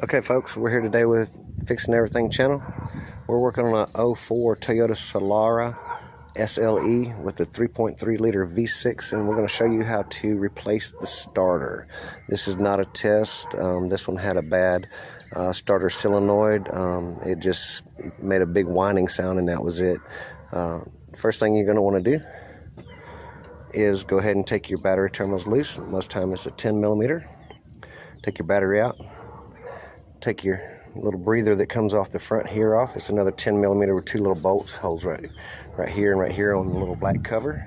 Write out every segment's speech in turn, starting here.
Okay folks, we're here today with Fixing Everything channel. We're working on a 04 Toyota Solara SLE with the 3.3 liter V6, and we're going to show you how to replace the starter. This is not a test. This one had a bad starter solenoid. It just made a big whining sound, and that was it. First thing you're going to want to do is go ahead and take your battery terminals loose. Most time it's a 10 millimeter. Take your battery out. Take your little breather that comes off the front here off. It's another 10 millimeter with two little bolts, holes right here and right here on the little black cover.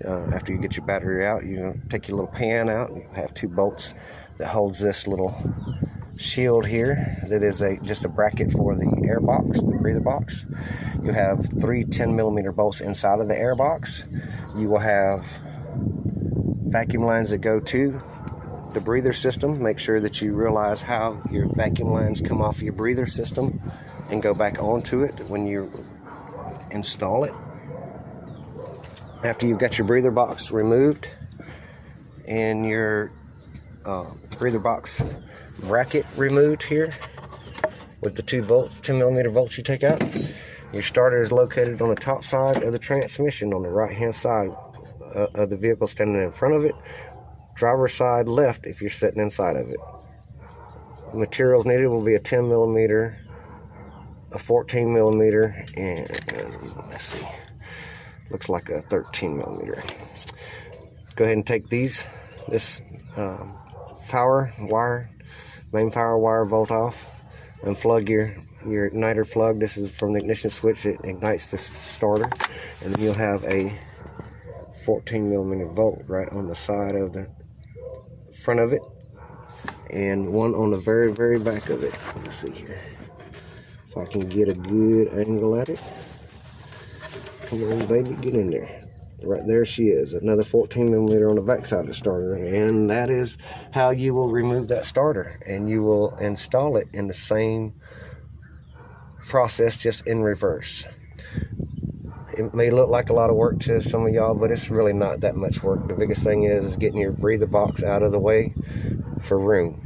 After you get your battery out, you take your little pan out, and you have two bolts that holds this little shield here that is just a bracket for the air box, the breather box. You have three 10 millimeter bolts inside of the air box. You will have vacuum lines that go to the breather system. Make sure that you realize how your vacuum lines come off your breather system and go back onto it when you install it. After you've got your breather box removed and your breather box bracket removed here with the two bolts, 10 millimeter bolts you take out, your starter is located on the top side of the transmission on the right hand side of the vehicle, standing in front of it. Driver's side left if you're sitting inside of it. The materials needed will be a 10 millimeter, a 14 millimeter, and let's see, looks like a 13 millimeter. Go ahead and take this power wire, main power wire bolt off, and plug your igniter plug. This is from the ignition switch. It ignites the starter, and then you'll have a 14 millimeter bolt right on the side of the front of it, and one on the very back of it. Let's see here if I can get a good angle at it. Come on baby, get in there. Right there she is, another 14 millimeter on the back side of the starter, and that is how you will remove that starter, and you will install it in the same process, just in reverse. It may look like a lot of work to some of y'all, but it's really not that much work. The biggest thing is getting your breather box out of the way for room.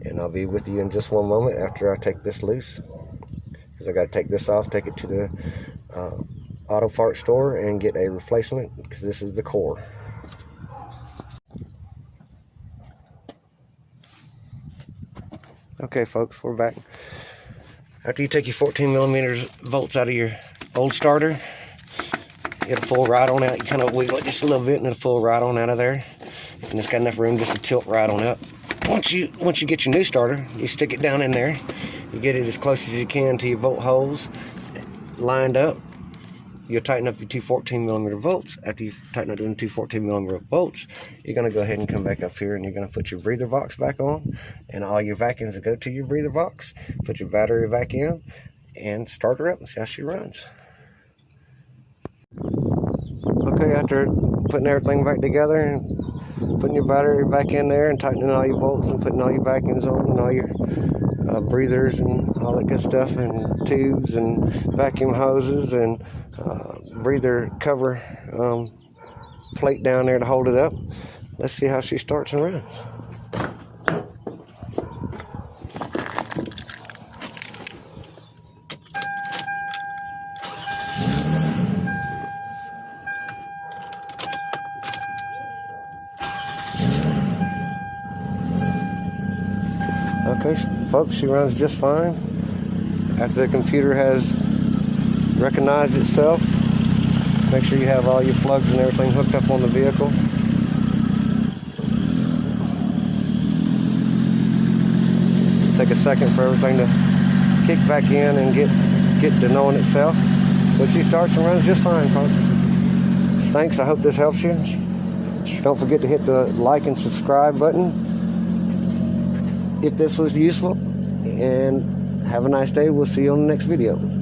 And I'll be with you in just one moment after I take this loose, because I got to take this off, take it to the auto part store and get a replacement, because this is the core. Okay folks, we're back. After you take your 14 millimeters bolts out of your old starter, it'll pull right on out. You kind of wiggle it just a little bit and it'll pull right on out of there, and it's got enough room just to tilt right on up. Once you get your new starter, you stick it down in there, you get it as close as you can to your bolt holes lined up. You'll tighten up your two 14 millimeter bolts. After you tighten up the two 14 millimeter bolts, you're going to go ahead and come back up here, and you're going to put your breather box back on, and all your vacuums that go to your breather box. Put your battery back in and start her up and see how she runs. Okay, after putting everything back together and putting your battery back in there and tightening all your bolts and putting all your vacuums on and all your breathers and all that good stuff, and tubes and vacuum hoses and breather cover plate down there to hold it up, let's see how she starts and runs. Okay folks, she runs just fine. After the computer has recognized itself, make sure you have all your plugs and everything hooked up on the vehicle. Take a second for everything to kick back in and get to knowing itself. But she starts and runs just fine, folks. Thanks, I hope this helps you. Don't forget to hit the like and subscribe button if this was useful, and have a nice day. We'll see you on the next video.